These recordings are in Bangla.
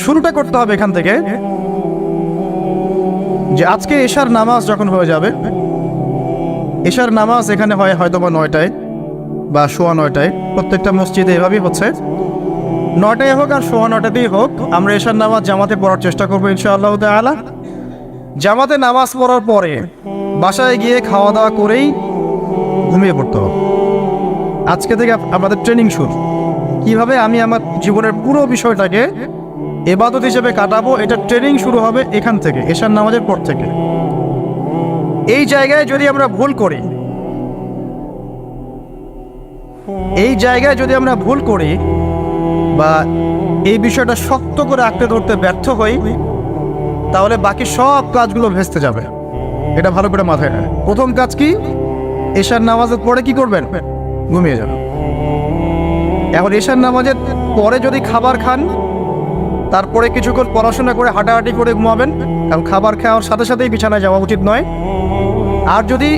শুরুটা করতে হবে এখান থেকে যে আজকে এশার নামাজ যখন হয়ে যাবে, এশার নামাজ এখানে হয় হয়তোবা 9টায় বা 9:15, প্রত্যেকটা মসজিদে এভাবেই হচ্ছে। 9টায় হোক আর 9:15তেই হোক, আমরা এশার নামাজ জামাতে পড়ার চেষ্টা করবো ইনশাআল্লাহ তাআলা। জামাতে নামাজ পড়ার পরে বাসায় গিয়ে খাওয়া দাওয়া করেই ঘুমিয়ে পড়তে হবে। আজকে থেকে আমাদের ট্রেনিং শুরু, কিভাবে আমি আমার জীবনের পুরো বিষয়টাকে ইবাদত হিসেবে কাটাবো, এটা ট্রেনিং শুরু হবে এখান থেকে, এশার নামাজের পর থেকে। এই জায়গায় যদি আমরা ভুল করি, বা এই বিষয়টা শক্ত করে আঁকড়ে ধরতে ব্যর্থ হই, তাহলে বাকি সব কাজগুলো ভেস্তে যাবে। এটা ভালো করে মাথায় রাখবেন। প্রথম কাজ কি? এশার নামাজের পরে কি করবেন? ঘুমিয়ে যাবেন। এখন এশার নামাজের পরে যদি খাবার খান, তারপরে কিছুক্ষণ পড়াশোনা করে হাঁটাহাঁটি করে ঘুমাবেন, কারণ খাবার খাওয়ার সাথে সাথেই বিছানায় যাওয়া উচিত নয়। আর যদি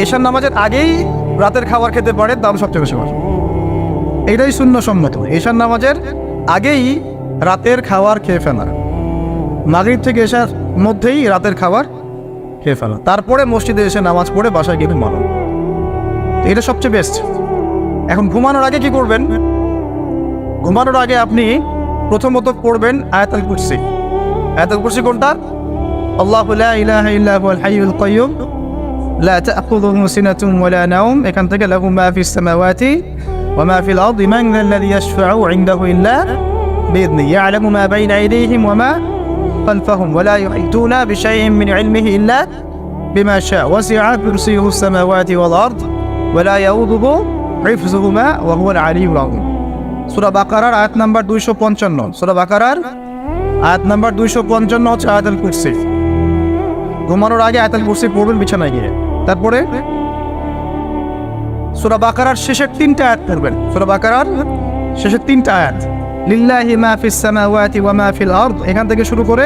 এশার নামাজের আগেই রাতের খাবার খেতে পারেন, তাহলে সবচেয়ে বেশি ভালো। এইটাই সুন্নতসম্মত, এশার নামাজের আগেই রাতের খাবার খেয়ে ফেলা, মাগরিব থেকে এশার মধ্যেই রাতের খাবার খেয়ে ফেলা, তারপরে মসজিদে এসে নামাজ পড়ে বাসায় গিয়ে ঘুমানো, এটা সবচেয়ে বেস্ট। এখন ঘুমানোর আগে কি করবেন? ঘুমানোর আগে আপনি প্রথমত পড়বেন আয়াতুল কুরসি। আয়াতুল কুরসি কোনটা? আল্লাহু লা ইলাহা ইল্লা হুয়াল হাইয়ুল কাইয়্যুম লা তা'খুযুহু সিনাতুন ওয়া লা নাওম, এখান থেকে লাহু মা ফিস সামাওয়াতি ওয়া মা ফিল আরদি মান যাল্লাযী ইয়াশফা'ু ইনদাহু ইল্লা বিইذনিহি ইয়া'লামু মা বাইনা আইদিহিম ওয়া মা খালফাহুম ওয়া লা ইউহিতুনা বিশাইইন মিন ইলমিহি ইল্লা বিমা শা'a ওয়াসি'a কুরসিয়ুহু সামাওয়াতি ওয়াল আরদ ওয়া লা ইয়াউদুহু হিফযুহুমা ওয়া হুয়াল আলিয়্যুল আযীম। সূরা বাকারার আয়াত নাম্বার 255। সূরা বাকারার আয়াত নাম্বার 255 হচ্ছে আয়াতুল কুরসি। ঘুমানোর আগে আয়াতুল কুরসি পড়বেন বিছানায় গিয়ে। তারপরে সূরা বাকারার শেষের 3টা আয়াত পড়বেন। সূরা বাকারার শেষের 3টা আয়াত, লিল্লাহি মা ফিস সামাওয়াতি ওয়া মা ফিল আরদ, এখান থেকে শুরু করে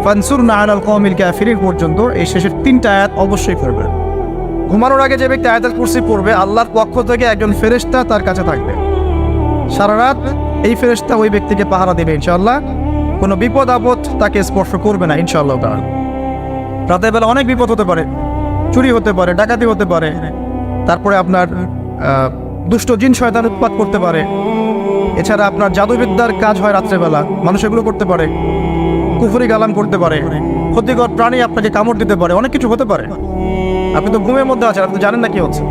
ফানসুরনা আলাল কওমিল কাফিরিন পর্যন্ত এই শেষের 3টা আয়াত অবশ্যই পড়বেন। ঘুমানোর আগে যে ব্যক্তি আয়াতুল কুরসি পড়বে, আল্লাহর পক্ষ থেকে একজন ফেরেশতা তার কাছে থাকবে সারা রাত। এই ফেরেশতা ওই ব্যক্তিকে পাহারা দেবে ইনশাআল্লাহ, কোনো বিপদ আপদ তাকে স্পর্শ করবে না ইনশাআল্লাহ তাআলা। রাতের বেলা অনেক বিপদ হতে পারে, চুরি হতে পারে, ডাকাতি হতে পারে, তারপরে আপনার দুষ্ট জিন শয়তান উৎপাত করতে পারে, এছাড়া আপনার জাদুবিদ্যার কাজ হয় রাত্রেবেলা, মানুষ এগুলো করতে পারে, কুফরি গালাম করতে পারে, ক্ষতিকর প্রাণী আপনাকে কামড় দিতে পারে, অনেক কিছু হতে পারে। আপনি তো ঘুমের মধ্যে আছেন, আপনি তো জানেন না কি হচ্ছে।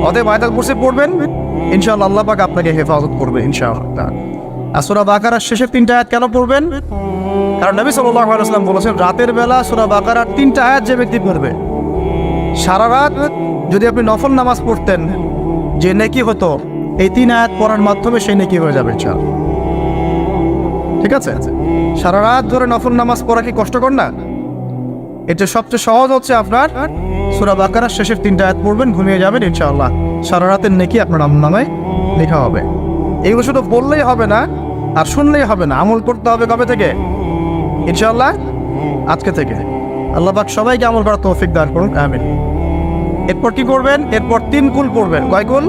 অতএব আয়াতুল কুরসি পড়বেন, ইনশাআল্লাহ আল্লাহ পাক আপনাকে হেফাজত করবে ইনশাআল্লাহ। আর সূরা বাকারার শেষের 3টা আয়াত কেন পড়বেন? কারণ নবী সাল্লাল্লাহু আলাইহি ওয়াসাল্লাম বলেছেন, রাতের বেলা সূরা বাকারার 3টা আয়াত যে ব্যক্তি পড়বে, সারা রাত যদি আপনি নফল নামাজ পড়তেন, যে নেকি হতো, এই 3 আয়াত পড়ার মাধ্যমে সেই নেকি হয়ে যাবে ইনশাআল্লাহ। ঠিক আছে? সারা রাত ধরে নফল নামাজ পড়া কি কষ্টকর না? এটা সবচেয়ে সহজ হচ্ছে আপনার সূরা বাকারার শেষের 3টা আয়াত পড়বেন, ঘুমিয়ে যাবেন ইনশাআল্লাহ, সারা রাতের নেকি আপনার আমলনামায় লেখা হবে। এইগুলো শুধু বললেই হবে না আর শুনলেই হবে না, আমল করতে হবে কবে থেকে? ইনশাআল্লাহ আজকে থেকে। আল্লাহ পাক সবাইকে আমল করার তৌফিক দান করুন, আমিন। এরপর কি করবেন? এরপর 3 কুল পড়বেন। কয় কুল?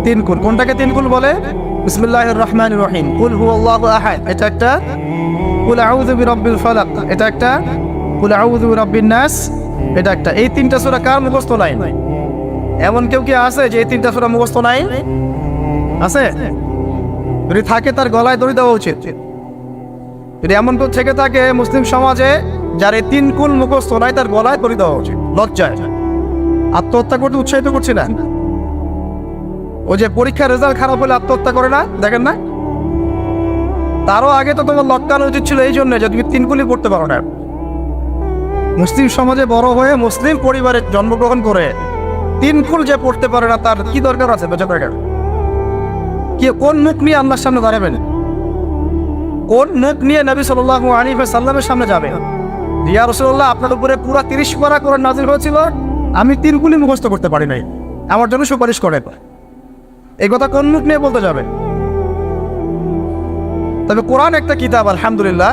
3 কুল। কোনটাকে 3 কুল বলে? বিসমিল্লাহির রহমানির রহিম, কুল হুয়াল্লাহু আহাদ, এটা একটা। কুল আউযু বিরাব্বিল ফালাক, এটা একটা। কুল আউযু বিরাব্বিন নাস, এটা একটা। এই 3টা সূরা কার মুখস্থ নাই? এমন কেউ কি আছে যে এই 3টা সূরা মুখস্থ নাই? আছে? যদি থাকে তার গলায় দড়ি দেওয়া উচিত। যদি এমন কেউ থেকে থাকে মুসলিম সমাজে যার এই 3 কুল মুখস্থ নাই, তার গলায় দড়ি দেওয়া উচিত। লজ্জায় আত্মহত্যা করতে উৎসাহিত করছি না। ও যে পরীক্ষার রেজাল্ট খারাপ হলে আত্মহত্যা করে না, দেখেন না? তারও আগে তো তোমার লটকানো উচিত ছিল, এই জন্য যে তুমি 3 কুলই পড়তে পারো না। মুসলিম সমাজে বড় হয়ে মুসলিম পরিবারে জন্মগ্রহণ করে 3 কুল যে পড়তে পারে না, তার কি দরকার আছে? বেঁচে থাকার কি? কোন মুখ নিয়ে আল্লাহর সামনে দাঁড়াবেন? কোন মুখ নিয়ে নবী সাল্লাল্লাহু আলাইহি ওয়াসাল্লামের সামনে যাবে? ইয়া রাসূলুল্লাহ, আপনার উপরে পুরো 30 পারা কোরআন নাযিল হয়েছিল, আমি 3 কুলই মুখস্থ করতে পারি নাই, আমার জন্য সুপারিশ করেন। এই কথা কোন মুখ নিয়ে বলতে যাবে? তবে কোরআন একটা কিতাব, আলহামদুলিল্লাহ।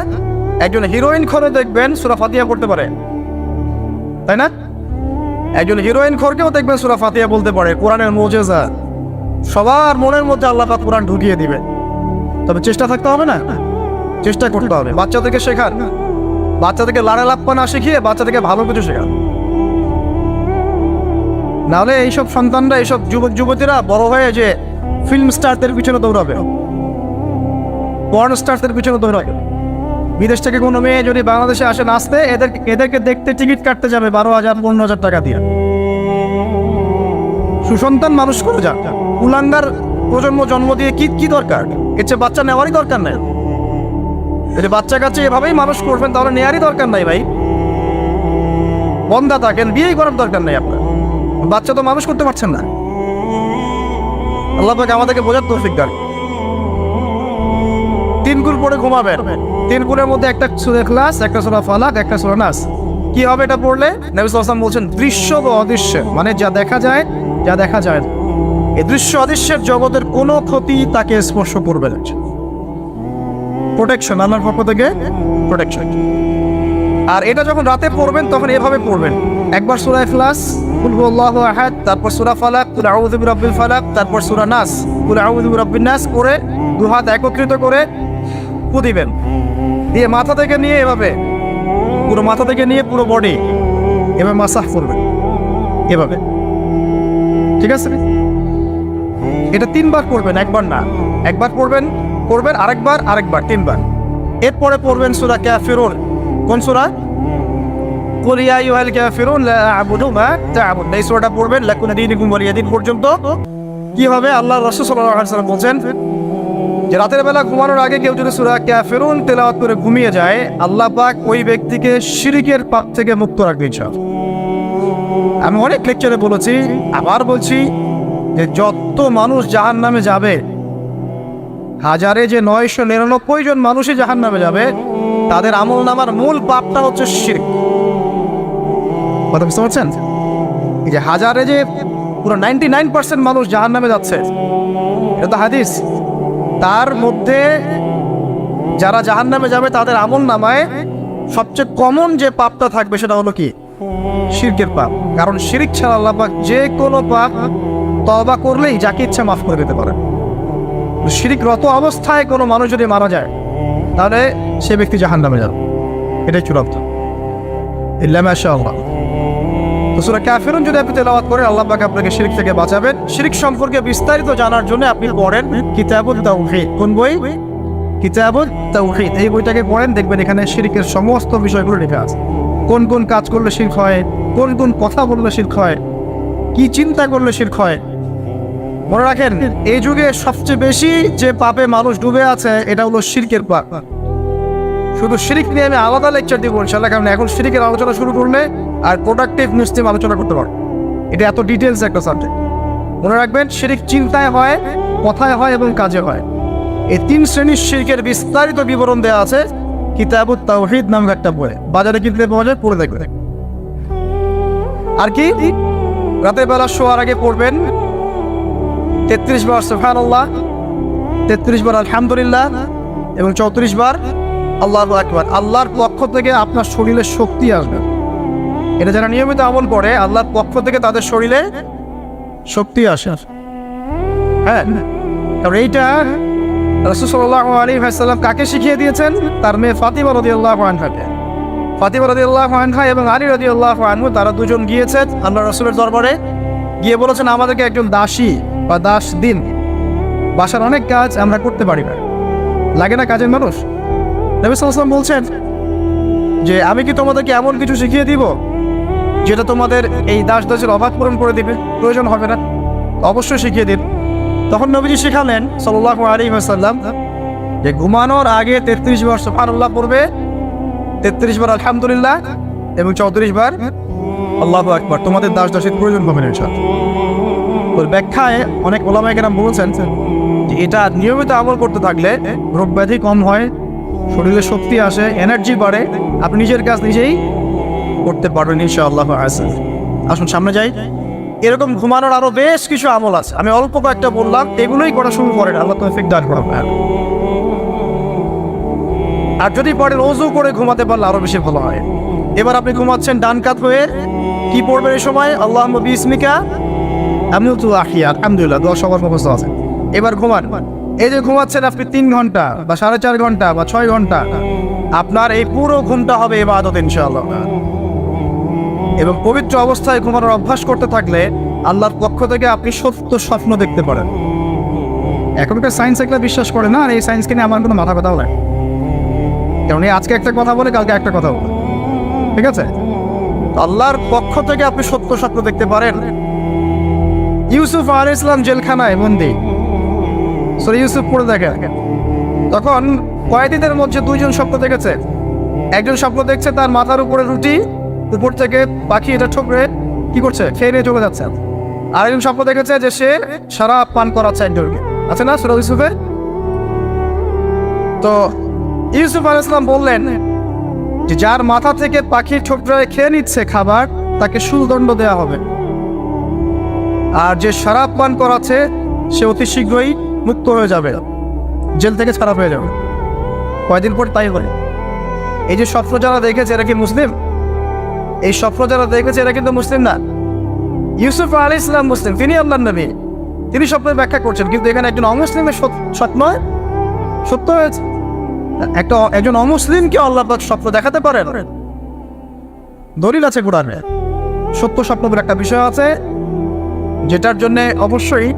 একজন হিরোইন খোরে দেখবেন সূরা ফাতিহা পড়তে পারে, তাই না? একজন হিরোইন খোরকেও দেখবেন সূরা ফাতিহা বলতে পারে। কোরআনের মুজিজা, সবার মনের মধ্যে আল্লাহ পাক কোরআন ঢুকিয়ে দিবে, তবে চেষ্টা থাকতে হবে না? চেষ্টা করতে হবে। বাচ্চাদেরকে শেখান, বাচ্চাদেরকে লাড়া লাপ্পা না শিখিয়ে বাচ্চাদেরকে ভালো কিছু শেখান। নাহলে এইসব সন্তানরা, এইসব যুবক যুবতীরা বড় হয়ে যে ফিল্ম স্টারদের পিছনে দৌড়াবে, পর্ন স্টারদের পিছনে দৌড়াবে। বিদেশ থেকে কোনো মেয়ে যদি বাংলাদেশে আসে নাচতে, এদেরকে দেখতে টিকিট কাটতে যাবে 12,000 15,000 টাকা দিয়ে। সুসন্তান মানুষ করে যান, কুলাঙ্গার প্রজন্ম জন্ম দিয়ে কি দরকার? এর চেয়ে বাচ্চা নেওয়ারই দরকার নাই। যদি বাচ্চা কাছে এভাবেই মানুষ করবেন তাহলে নেওয়ারই দরকার নাই ভাই। বন্ধা থাকেন, বিয়েই করার দরকার নাই আপনার। বাচ্চা তো মানুষ করতে পারছেন না। আল্লাহ পাক আমাদেরকে বোঝার তৌফিক দান। 3 কুল পড়ে ঘুমাবেন। 3 কুলের মধ্যে একটা সূরা ইখলাস, একটা সূরা ফালাক, একটা সূরা নাস। কি হবে এটা পড়লে? নবী সাল্লাল্লাহু আলাইহি ওয়াসাল্লাম বলছেন দৃশ্য বা অদৃশ্য, মানে যা দেখা যায় যা দেখা যায় না, এই দৃশ্য অদৃশ্যের জগতের কোনো ক্ষতি তাকে স্পর্শ করবে না। প্রোটেকশন, আল্লাহর পক্ষ থেকে প্রোটেকশন। আর এটা যখন রাতে পড়বেন তখন এভাবে পড়বেন, একবার সূরা ইখলাস, কুল হুয়াল্লাহু আহাদ, তারপর সূরা ফালাক, কুল আউযু বিরাব্বিল ফালাক, তারপর সূরা নাস, কুল আউযু বিরাব্বিন নাস করে 2 হাত একত্রিত করে ফু দিবেন। দিয়ে মাথা থেকে নিয়ে এভাবে, পুরো মাথা থেকে নিয়ে পুরো বডি এভাবে মাসাহ করবেন, এভাবে। ঠিক আছে? এটা 3 বার পড়বেন, একবার না। একবার পড়বেন, আরেকবার 3 বার। এরপরে পড়বেন সূরা কাফিরুন। কোন সূরা? কুল ইয়া আইয়ুহাল কাফিরুন লা আ'বুদু মা তা'বুদ। এই সূরাটা পড়বেন লাকুম দীনুকুম ওয়ালিয়া দীন পর্যন্ত। কি হবে? আল্লাহ রাসূল সাল্লাল্লাহু আলাইহি ওয়াসাল্লাম বলেন যে রাতের বেলা ঘুমানোর আগে কেউ যদি সূরা কাফিরুন তেলাওয়াত করে ঘুমিয়ে যায়, আল্লাহ পাক ওই ব্যক্তিকে শিরকের পাপ থেকে মুক্ত রাখবেন ইনশাআল্লাহ। আমি অনেক লেকচারে বলেছি, আবার বলছি যে যত মানুষ জাহান্নামে যাবে, হাজারে যে 999 জন মানুষই জাহান্নামে যাবে, তাদের আমলনামার মূল পাপটা হচ্ছে শিরক। কথা বুঝতে পারছেন? এই যে হাজারে যে পুরো 99% মানুষ জাহান্নামে যাচ্ছে, এটা তো হাদিস। তার মধ্যে যারা জাহান্নামে যাবে তাদের আমলনামায় সবচেয়ে কমন যে পাপটা থাকবে সেটা হলো কি? শিরকের পাপ। কারণ শিরক ছাড়া আল্লাহ পাক যে কোনো পাপ তওবা করলেই যাকে ইচ্ছা মাফ করে দিতে পারে। শিরকরত অবস্থায় কোনো মানুষ যদি মারা যায় তাহলে সে ব্যক্তি জাহান্নামে যাবে, এটাই চূড়ান্ত। ইল্লা মাশাআল্লাহ। তো সূরা কাফিরুন যদি আপনি তেলাওয়াত করেন, আল্লাহ পাক আপনাকে শিরক থেকে বাঁচাবেন। শিরক সম্পর্কে বিস্তারিত জানার জন্য আপনি পড়েন কিতাবুত তাওহীদ। কোন বই? কিতাবুত তাওহীদ। এই বইটাকে পড়েন, দেখবেন এখানে শিরকের সমস্ত বিষয়গুলো লেখা আছে। কোন কোন কাজ করলে শিরক হয়, কোন কোন কথা বললে শিরক হয়, কি চিন্তা করলে শিরক হয়। মনে রাখেন, এই যুগে সবচেয়ে বেশি যে পাপে মানুষ ডুবে আছে এটা হলো শিরকের পাপ। শুধু শিরক নিয়ে আমি আলাদা লেকচার দিব ইনশাআল্লাহ, কারণ এখন শিরকের আলোচনা শুরু করলে আর প্রোডাক্টিভ মুসলিম আলোচনা করতে পারবো। এটা এত ডিটেলস একটা সাবজেক্ট। মনে রাখবেন, শিরক চিন্তায় হয়, কথায় হয় এবং কাজে হয়। এই 3 শ্রেণীর শিরকের বিস্তারিত বিবরণ দেওয়া আছে কিতাবুত তাওহীদ নামক একটা বই। বাজারে কিনতে পাওয়া যায়, পড়ে দেখবেন। আর কি? রাতের বেলা শোয়ার আগে পড়বেন 33 বার সুবহানাল্লাহ, 33 বার আলহামদুলিল্লাহ এবং 34 বার আল্লাহু আকবার। আল্লাহর পক্ষ থেকে আপনার শরীরে শক্তি আসবে। এটা যারা নিয়মিত আমল করে, আল্লাহর পক্ষ থেকে তাদের শরীরে শক্তি আসে। হ্যাঁ, কারণ এইটা রাসূল সাল্লাল্লাহু আলাইহি ওয়াসাল্লাম কাকে শিখিয়ে দিয়েছেন? তার মেয়ে ফাতিমা রাদিয়াল্লাহু আনহাকে। ফাতিমা রাদিয়াল্লাহু আনহা এবং আলী রাদিয়াল্লাহু আনহু, তারা দুজন গিয়েছেন আল্লাহ রাসূলের দরবারে, গিয়ে বলেছেন আমাদেরকে একজন দাসী বা দাস দিন। বাসার অনেক কাজ আমরা করতে পারি না, লাগে না কাজের মানুষ? নবী সাল্লাল্লাহু আলাইহি ওয়াসাল্লাম বলছেন যে আমি কি তোমাদেরকে এমন কিছু শিখিয়ে দিব যেটা তোমাদের এই দাস দাসের অভাব পূরণ করে দিবে, প্রয়োজন হবে না? অবশ্যই শিখিয়ে দিন। তখন নবীজি শিখালেন সাল্লাল্লাহু আলাইহি ওয়াসাল্লাম যে ঘুমানোর আগে 33 বার সুবহানাল্লাহ পড়বে, 33 বার আলহামদুলিল্লাহ এবং 34 বার আল্লাহু আকবার। তোমাদের দাস দাসের প্রয়োজন হবে না ইনশাআল্লাহ। ওর ব্যাখ্যায় অনেক ওলামায়ে কেরাম বলেছেন যে এটা নিয়মিত আমল করতে থাকলে রোগ ব্যাধি কম হয়, শরীরে শক্তি আসে, এনার্জি বাড়ে, আপনি নিজের কাজ নিজেই করতে পারবেন ইনশাআল্লাহ। আসুন সামনে যাই। এরকম ঘুমানোর আরো বেশ কিছু আমল আছে, আমি অল্প কয়েকটা বললাম, এগুলোই করা শুরু করেন, আল্লাহ তৌফিক দান করবেন। আর যদি পড়েন ওযু করে ঘুমাতে পারলে আরো বেশি ভালো হয়। এবার আপনি ঘুমাচ্ছেন ডান কাত হয়ে, কি পড়বেন এই সময়? আল্লাহুম্মা বিসমিকা আমুতু ওয়া আহইয়া, আলহামদুলিল্লাহ, দোয়া সবার মুখস্থ আছে। এবার ঘুমান, এই যে ঘুমাচ্ছেন আপনি 3 ঘন্টা বা 4.5 ঘন্টা বা 6 ঘন্টা, আপনার এই পুরো ঘুমটা হবে ইবাদত ইনশাআল্লাহ। এবং পবিত্র অবস্থায় ঘুমানোর অভ্যাস করতে থাকলে আল্লাহর পক্ষ থেকে আপনি সত্য স্বপ্ন দেখতে পারেন। এখনকার সায়েন্স এগুলো বিশ্বাস করে না, আর এই সায়েন্সকে নিয়ে আমার কোনো মাথা ব্যথাও লাগে, কারণ এই আজকে একটা কথা বলে কালকে একটা কথা বলে, ঠিক আছে? আল্লাহর পক্ষ থেকে আপনি সত্য স্বপ্ন দেখতে পারেন। ইউসুফ আলাইহিস সালাম জেলখানায় বন্দী, সূরা ইউসুফ পড়ে দেখেন, তখন কয়েদিদের মধ্যে 2 জন স্বপ্ন দেখেছে। একজন স্বপ্ন দেখছে তার মাথার উপরে রুটি, উপর থেকে পাখি এটা ঠোকরে কি করছে, খেয়ে নিয়ে চলে যাচ্ছে। আর একজন স্বপ্ন দেখেছে যে সে শরাব পান করাচ্ছে একজনকে, আছে না সূরা ইউসুফে? তো ইউসুফ আলাইহিস সালাম বললেন যে যার মাথা থেকে পাখি ঠোকরে খেয়ে নিচ্ছে খাবার, তাকে শুলদণ্ড দেওয়া হবে। আর যে শরাব পান করাচ্ছে সে অতি শীঘ্রই মুক্ত হয়ে যাবে, জেল থেকে ছাড়া পেয়ে যাবে। কয়দিন পর তাই হয়। এই যে স্বপ্ন যারা দেখেছে এরা কি মুসলিম? এই স্বপ্ন যারা দেখেছে এরা কিন্তু মুসলিম না। ইউসুফ আলাইহিস সালাম মুসলিম, তিনি আল্লাহর নবী, তিনি স্বপ্নের ব্যাখ্যা করছেন, কিন্তু এখানে একজন অমুসলিমের স্বপ্ন সত্য হয়েছে। একজন অমুসলিমকে আল্লাহ পাক স্বপ্ন দেখাতে পারেন, দলিল আছে কোরআনে। সত্য স্বপ্ন বলে একটা বিষয় আছে, যেটার জন্য অবশ্যই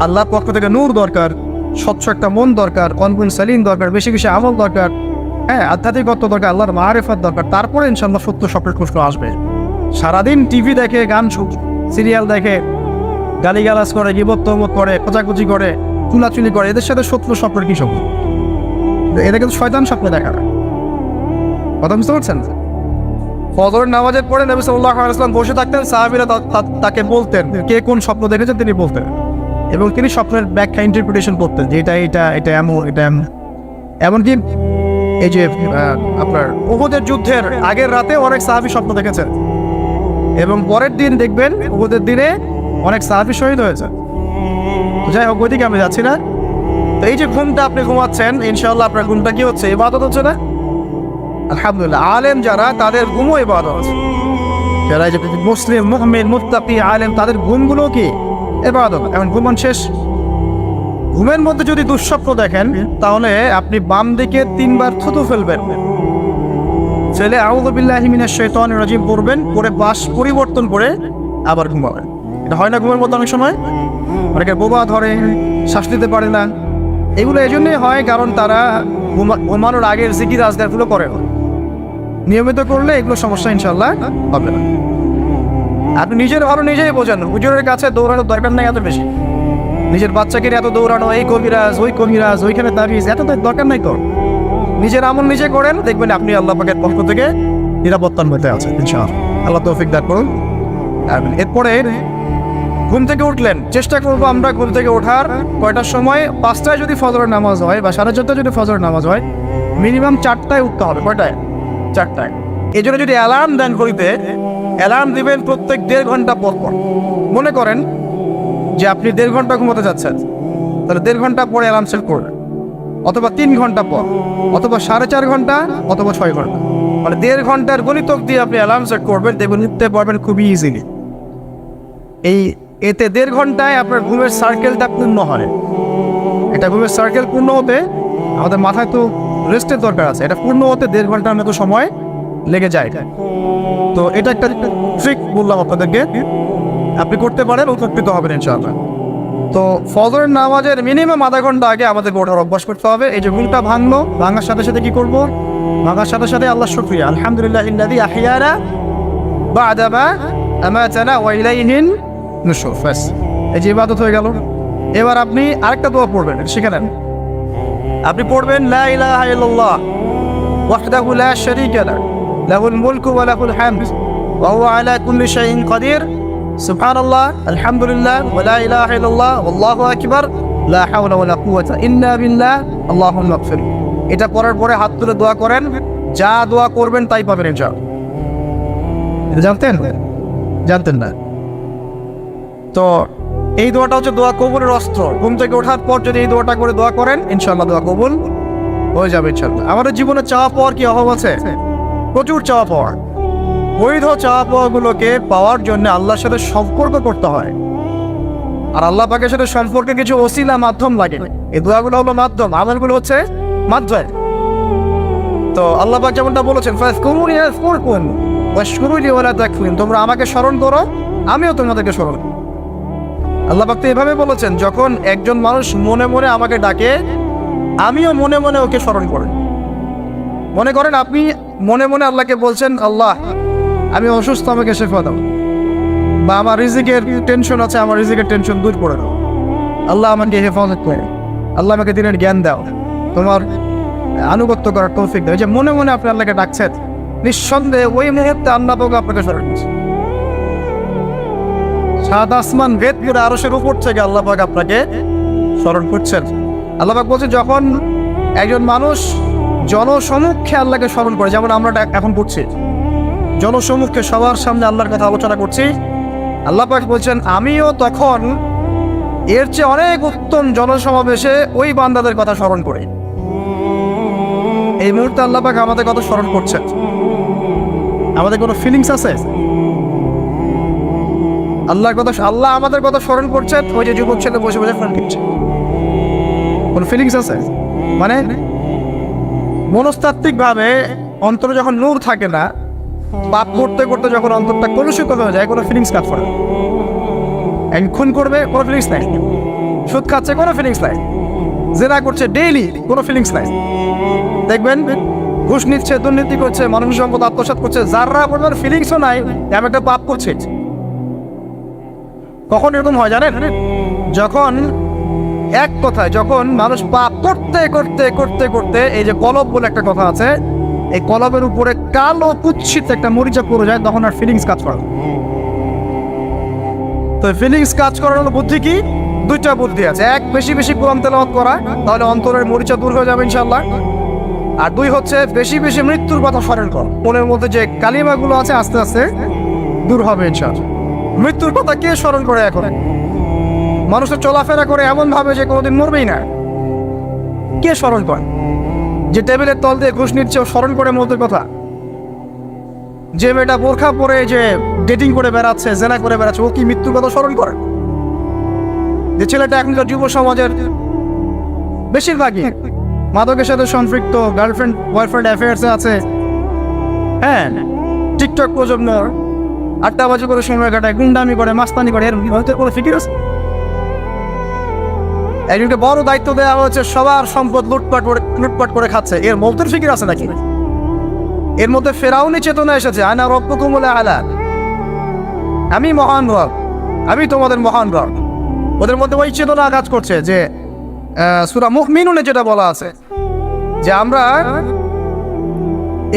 আল্লাহর পক্ষ থেকে নূর দরকার, স্বচ্ছ একটা মন দরকার, কনফিন সালিম দরকার, বেশি বেশি আমল দরকার, হ্যাঁ, আধ্যাত্মিকত্ব দরকার, আল্লাহর মারিফাত দরকার। তারপরে ইনশাআল্লাহ সত্য স্বপ্নের প্রশ্ন আসবে। সারাদিন টিভি দেখে, গান সিরিয়াল দেখে, গালিগালাজ করে, গীবত তহমত করে, খোঁচাখুচি করে, চুলাচুলি করে, এদের সাথে সত্য স্বপ্নের কি সম্পর্ক? এদের কিন্তু শয়তান স্বপ্ন দেখা। কথা বুঝতে পারছেন? ফজরের নামাজের পরে নবী সাল্লাল্লাহু আলাইহি ওয়াসাল্লাম বসে থাকতেন, সাহাবীরা তাকে বলতেন কে কোন স্বপ্ন দেখেছেন, তিনি বলতেন, এবং তিনি স্বপ্নের ব্যাখ্যা ইন্টারপ্রিটেশন করতেন যে এটা এমন, এটা এমন। এমনকি এই যে আপনার উহুদের যুদ্ধের আগের রাতে অনেক সাহাবী স্বপ্ন দেখেছেন, এবং পরের দিন দেখবেন উহুদের দিনে অনেক সাহাবী শহীদ হয়েছে। তো যাই হোক, ওইদিকে আমি যাচ্ছি না। তো এই যে ঘুমটা আপনি ঘুমাচ্ছেন, ইনশাআল্লাহ আপনার ঘুমটা কি হচ্ছে? ইবাদত হচ্ছে না? আলহামদুলিল্লাহ। আলেম যারা, তাদের ঘুমও ইবাদত। যারা যে মুসলিম, মুমিন, মুত্তাকি, আলেম, তাদের ঘুমগুলো কি ইবাদত। এখন ঘুমান শেষ, ঘুমের মধ্যে যদি দুঃস্বপ্ন দেখেন, তাহলে আপনি বাম দিকে 3 বার থুতু ফেলবেন, ফেলে আউযু বিল্লাহি মিনাশ শাইতানির রাজিম পড়বেন, পরে পাশ পরিবর্তন করে আবার ঘুমাবেন। এটা হয় না ঘুমের মধ্যে অনেক সময়? অনেকে বোবা ধরে, শ্বাস নিতে পারে না। এগুলো এই জন্যই হয় কারণ তারা ঘুমানোর আগের জিকির আজকারগুলো করে না। নিয়মিত করলে এগুলো সমস্যা ইনশাআল্লাহ হবে না। আপনি নিজের ভালো নিজেই বোঝেন, হুজুরের কাছে দৌড়ানোর দরকার নাই এত বেশি। নিজের বাচ্চাকে এত দৌড়ানো, এই কবিরাজ, ওই কবিরাজ, ওইখানে তাবিজ, এত দরকার নাই তো। নিজের আমল নিজে করেন, দেখবেন আপনি আল্লাহ পাকের পক্ষ থেকে নিরাপত্তার মধ্যে আছেন ইনশাআল্লাহ। আল্লাহ তৌফিক দান করুন। এরপরে ঘুম থেকে উঠলেন, চেষ্টা করবো আমরা ঘুম থেকে ওঠার কয়টার সময়? 5টায় যদি ফজরের নামাজ হয় বা 4:30টায় যদি ফজরের নামাজ হয়, মিনিমাম 4টায় উঠতে হবে। কয়টায়? 4টায়। এই জন্য যদি অ্যালার্ম দেন ঘড়িতে, অ্যালার্ম দিবেন প্রত্যেক 1.5 ঘন্টা পর পর। মনে করেন যে আপনি 1.5 ঘন্টা ঘুমোতে যাচ্ছেন, তাহলে 1.5 ঘন্টা পরে অ্যালার্ম সেট করবেন, অথবা 3 ঘন্টা পর, অথবা 4.5 ঘন্টা, অথবা 6 ঘন্টা। মানে 1.5 ঘন্টার গণিতক দিয়ে আপনি অ্যালার্ম সেট করবেন, দেখবেন উঠতে পারবেন খুবই ইজিলি। এতে 1.5 ঘন্টায় আপনার ঘুমের সার্কেলটা পূর্ণ হয়। এটা ঘুমের সার্কেল পূর্ণ হতে আমাদের মাথায় তো রেস্টের দরকার আছে, এটা পূর্ণ হতে 1.5 ঘন্টার মতো সময় লেগে যায়। তো এটা একটা ট্রিক বললাম আপনাদেরকে, আপনি করতে পারেন, উপকৃত হবেন ইনশাআল্লাহ। তো ফজরের নামাজের মিনিমাম আধা ঘন্টা আগে আমাদের ওঠার অভ্যাস করতে হবে। এই যে ঘুমটা ভাঙলো, ভাঙার সাথে সাথে কি করব? ভাঙার সাথে সাথে আল্লাহ শুকরিয়া, আলহামদুলিল্লাহিল্লাযী আহইয়ানা বা'দা মা আমাতানা ওয়া ইলাইহিন নুশুর। বাস, এই যে ইবাদত হয়ে গেল। এবার আপনি আরেকটা দোয়া পড়বেন, শিখে নেন। আপনি পড়বেন লা ইলাহা ইল্লাল্লাহ ওয়াহদাহু লা শারীকা লাহু লাহুল মুলকু ওয়া লাহুল হামদ ওয়া হুয়া আলা কুল্লি শাইইন কাদির সুবহানাল্লাহ আলহামদুলিল্লাহ ওয়া লা ইলাহা ইল্লাল্লাহ ওয়াল্লাহু আকবার লা হাওলা ওয়া লা কুওয়াতা ইল্লা বিল্লাহ আল্লাহুম্মা ইগফির। এটা পড়ার পরে হাত তুলে দোয়া করেন, যা দোয়া করবেন তাই পাবেন ইনশাআল্লাহ। এটা জানতেন না? তো এই দোয়াটা হচ্ছে দোয়া কবুলের অস্ত্র। ঘুম থেকে ওঠার পর যদি এই দোয়াটা করে দোয়া করেন, ইনশাআল্লাহ দোয়া কবুল হয়ে যাবে ইনশাআল্লাহ। আমাদের জীবনে চাওয়া পাওয়ার কি অভাব আছে? প্রচুর চাওয়া পাওয়ার। বৈধ চাওয়া পাওয়াগুলোকে পাওয়ার জন্য আল্লাহর সাথে সম্পর্ক করতে হয়। আর আল্লাহ পাকের সাথে সম্পর্কে কিছু ওসিলা মাধ্যম লাগে। এই দোয়াগুলো হলো মাধ্যম, আমলগুলো হচ্ছে মাধ্যম। তো আল্লাহ পাক যেমনটা বলেছেন, ফাযকুরুনি আযকুরকুম ওয়াশকুরুলি ওয়ালা তাকফুরুন, তোমরা আমাকে স্মরণ করো আমিও তোমাদেরকে স্মরণ করব। আল্লাহ পাক তো এভাবে বলেছেন, যখন একজন মানুষ মনে মনে আমাকে ডাকে আমিও মনে মনে ওকে স্মরণ করি। মনে করেন আপনি মনে মনে আল্লাহকে বলছেন, আল্লাহ আমি অসুস্থ, আমাকে শেফা দাও, বা আমার রিজিকের টেনশন আছে, আমার রিজিকের টেনশন দূর করে দাও, আল্লাহ আমাকে হেফাজত করে, আল্লাহ আমাকে দিনের জ্ঞান দাও, তোমার আনুগত্য করার তৌফিক দাও। যে মনে মনে আপনি আল্লাহকে ডাকছেন, নিঃসন্দেহে ওই মুহূর্তে আল্লাহ পাক আপনাকে স্মরণ করছে। সাত আসমান ভেদ করে আরশের উপর থেকে আল্লাহ পাক আপনাকে স্মরণ করছেন। আল্লাহ পাক বলছে, যখন একজন মানুষ জনসমক্ষে আল্লাহকে স্মরণ করে, যেমন আমরা এখন করছি, জনসমক্ষে সবার সামনে আল্লাহর কথা আলোচনা করছি, আল্লাহ পাক বলছেন আমিও তখন এর চেয়ে অনেক উত্তম জনসমাবেশে ওই বান্দাদের কথা স্মরণ করি। এই মুহূর্তে আল্লাহ পাক আমাদের কথা স্মরণ করছেন। আমাদের কোনো ফিলিংস আছে? আল্লাহর কথা, আল্লাহ আমাদের কথা স্মরণ করছেন, ওই যে যুবক ছেলে বসে বসে ফোন কিনছে, কোন ফিলিংস আছে? মানে মনস্তাত্ত্বিক ভাবে অন্তরে যখন নূর থাকে না, পাপ করতে করতে যখন অন্তরটা কলুষিত হয়ে যায়, কোনো ফিলিংস কাজ করে। খুন করবে, কোনো ফিলিংস নাই। সুদ খাচ্ছে, কোনো ফিলিংস নাই। জেনা করছে ডেইলি, কোনো ফিলিংস নাই। দেখবেন ঘুষ নিচ্ছে, দুর্নীতি করছে, মানুষের সম্পদ আত্মসাৎ করছে, যারা পরিমাণ ফিলিংসও নাই, আমি একটা পাপ করছে। কখন এরকম হয় জানেন? যখন এক কথায় যখন মানুষ পাপ করতে করতে করতে করতে, এই যে কলব বলে একটা কথা আছে, এই কলবের উপরে কালো কুৎসিত একটা মরিচা পড়ে যায়, তখন আর ফিলিংস কাজ করে। তো ফিলিংস কাজ করার বুদ্ধি কি? দুইটা বুদ্ধি আছে। এক, বেশি বেশি কোরআন তেলাওয়াত করা, তাহলে অন্তরের মরিচা দূর হয়ে যাবে ইনশাআল্লাহ। আর দুই হচ্ছে বেশি বেশি মৃত্যুর কথা স্মরণ করা, মনের মধ্যে যে কালিমাগুলো আছে আস্তে আস্তে দূর হবে ইনশাআল্লাহ। মৃত্যুর কথা কে স্মরণ করে? এখন মানুষের চলাফেরা করে এমন ভাবে যে কোনোদিন মরবেই না। কে স্মরণ করে? যে টেবিলের তল দিয়ে ঘুষ নিচ্ছে ও স্মরণ করে মৌতের কথা। যে মেয়েটা বোরখা পরে যে ডেটিং করে বেড়াচ্ছে, জেনা করে বেড়াচ্ছে, ও কি মৃত্যুর কথা স্মরণ করে? যে ছেলেটা এখনকার যুব সমাজের বেশিরভাগই মাদকের সাথে সম্পৃক্ত, গার্লফ্রেন্ড বয়ফ্রেন্ড অ্যাফেয়ার্সে আছে, হ্যাঁ, টিকটক প্রজন্ম, আড্ডাবাজি করে সময় কাটায়, গুন্ডামি করে, মাস্তানি করে, এর হয়তো কোনো ফিকির আছে? একজনকে বড় দায়িত্ব দেওয়া হয়েছে, সবার সম্পদ লুটপাট করে খাচ্ছে, এর মৌতের ফিকির আছে নাকি? এর মধ্যে ফেরাউনি চেতনা এসেছে, আনা রব্বুকুমুল আ'লা, আমি মহান রব, আমি তোমাদের মহান রব। ওদের মধ্যে ওই চেতনা কাজ করছে যে সূরা মুমিনুনে যেটা বলা আছে যে আমরা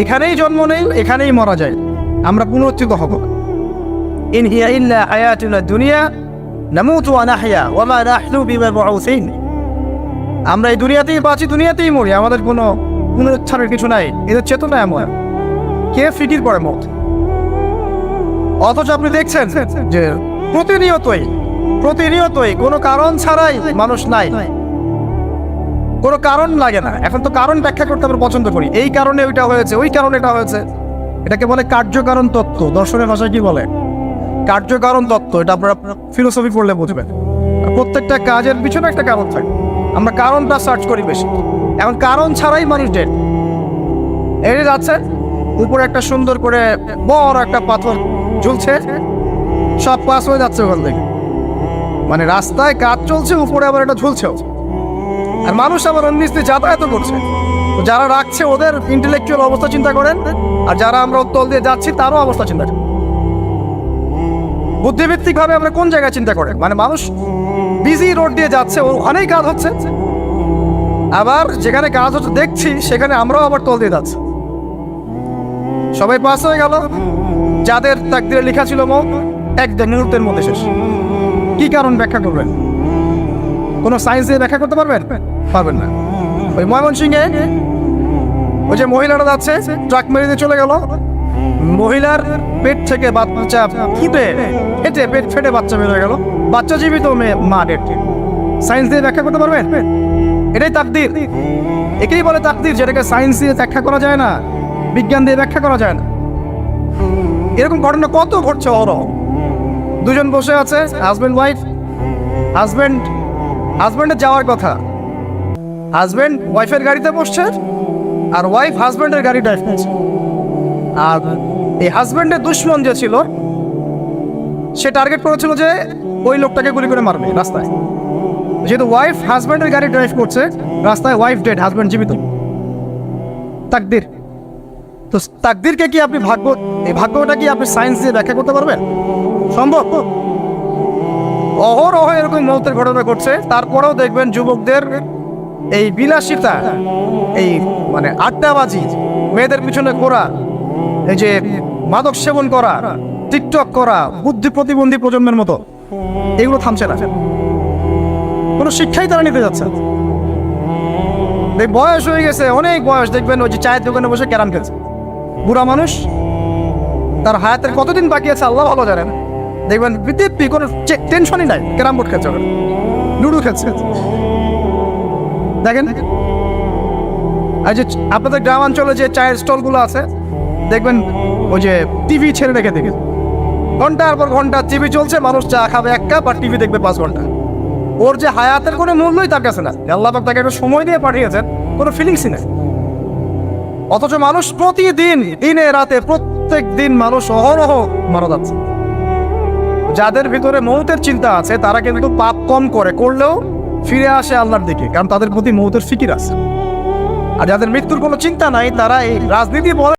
এখানেই জন্ম নেই, এখানেই মারা যাই, আমরা পুনরুত্থিত হব। ইন হিয়া ইল্লা হায়াতুনা দুনিয়া নামুতু ওয়া নাহইয়া ওয়া মা নাহনু বিমাবউসিন, আমরা এই দুনিয়াতেই বাঁচি, দুনিয়াতেই মরি, আমাদের কোনো পুনরুত্থানের কিছু নাই। এদের চেতনা এমন। কে ফিকির করে মত? অথচ আপনি দেখছেন যে প্রতিনিয়তই কোনো কারণ ছাড়াই মানুষ নাই, কোনো কারণ লাগে না। এখন তো কারণ ব্যাখ্যা করতে আমরা পছন্দ করি, এই কারণে ওইটা হয়েছে, ওই কারণে এটা হয়েছে। এটাকে বলে কার্যকারণ তত্ত্ব। দর্শনের ভাষায় কি বলে? কার্যকারণ তত্ত্ব। এটা আপনারা ফিলোসফি পড়লে বুঝবেন। প্রত্যেকটা কাজের পিছনে একটা কারণ থাকে, আমরা কারণটা সার্চ করি বেশি। এখন কারণ ছাড়াই মানুষ ডেড। এই যাচ্ছে উপরে একটা সুন্দর করে বড় একটা পাথর ঝুলছে, সব পাস হয়ে যাচ্ছে ওখান থেকে। মানে রাস্তায় কাজ চলছে, উপরে আবার এটা ঝুলছেও, আর মানুষ আবার অন্য যাতায়াত করছে। তো যারা রাখছে ওদের ইন্টেলেকচুয়াল অবস্থা চিন্তা করেন, আর যারা আমরা উত্তল দিয়ে যাচ্ছি তারও অবস্থা চিন্তা করেন। বুদ্ধিভিত্তিক ভাবে আমরা কোন জায়গায় চিন্তা করেন? মানে মানুষ বিজি রোড দিয়ে যাচ্ছে, ওখানেই কাজ হচ্ছে, আবার যেখানে কাজ হচ্ছে দেখছি সেখানে আমরাও আবার তল দিয়ে যাচ্ছি। সবাই পাস হয়ে গেল, যাদের তাকদিরে লেখা ছিল মৌত এক মুহূর্তের মধ্যে শেষ। কি কারণ ব্যাখ্যা করবেন? কোনো সায়েন্স দিয়ে ব্যাখ্যা করতে পারবেন? পারবেন না। ওই ময়মনসিংহে ওই যে মহিলাটা যাচ্ছে, ট্রাক মেরে দিয়ে চলে গেল, মহিলার পেট থেকে বাচ্চা ফেটে পেট ফেটে বাচ্চা বের হয়ে গেল, বাচ্চা জীবিত, মা ডেড। সায়েন্স দিয়ে ব্যাখ্যা করতে পারবেন? এটাই তাকদির। একেই বলে তাকদির, যেটাকে সায়েন্স দিয়ে ব্যাখ্যা করা যায় না, বিজ্ঞান দিয়ে ব্যাখ্যা করা যায় না। এরকম ঘটনা কত ঘটছে। দুজন বসে আছে, হাজবেন্ড ওয়াইফ, হাজব্যান্ডের যাওয়ার কথা, হাজব্যান্ড ওয়াইফের গাড়িতে বসছে আর ওয়াইফ হাজব্যান্ডের গাড়ি ড্রাইভ করছে। আর এই হাজব্যান্ডের দুশ্মন যে ছিল সে টার্গেট করেছিল যে ওই লোকটাকে গুলি করে মারবে রাস্তায়। যেহেতু ওয়াইফ হাজব্যান্ডের গাড়ি ড্রাইভ করছে, রাস্তায় ওয়াইফ ডেড, হাজব্যান্ড জীবিত। তাকদির। তো তাকদিরকে কি আপনি এই ভাগ্যটা কি আপনি সায়েন্স দিয়ে ব্যাখ্যা করতে পারবেন? সম্ভব? অহরহ এরকম মৌতের ঘটনা ঘটছে। তারপরেও দেখবেন যুবকদের এই বিলাসিতা, এই মানে আড্ডাবাজি, মেয়েদের পিছনে ঘোরা, এই যে মাদক সেবন করা, টিকটক করা, বুদ্ধি প্রতিবন্ধী প্রজন্মের মতো, এগুলো থামছে না। কোনো শিক্ষাই তারা নিতে যাচ্ছে না। এই বয়স হয়ে গেছে, অনেক বয়স, দেখবেন ওই যে চায়ের দোকানে বসে ক্যারাম খেলছে। বুড়া মানুষ, তার হায়াতের কতদিন বাকি আছে আল্লাহ ভালো জানেন। দেখবেন বিদ্যুৎ কোনো টেনশনই নাই, ক্যারাম বোর্ড খেলছে, লুডো খেলছে। দেখেন আর যে আপনাদের গ্রামাঞ্চলে যে চায়ের স্টলগুলো আছে, দেখবেন ওই যে টিভি ছেড়ে রেখে দেখেন, ঘন্টার পর ঘন্টা টিভি চলছে, মানুষ চা খাবে 1 কাপ আর টিভি দেখবে 5 ঘন্টা। ওর যে হায়াতের কোনো মূল্যই তার কাছে না। আল্লাহ পাক তাকে একটা সময় দিয়ে পাঠিয়েছেন, কোনো ফিলিংসই নেই। অথচ মানুষ প্রতিদিন, দিনে রাতে, প্রত্যেক দিন মানুষ অহরহ মারা যাচ্ছে। যাদের ভিতরে মৌতের চিন্তা আছে তারা কিন্তু পাপ কম করলেও ফিরে আসে আল্লাহর দিকে, কারণ তাদের প্রতি মৌতের ফিকির আছে। আর যাদের মৃত্যুর কোনো চিন্তা নাই, তারা এই রাজনীতি বলে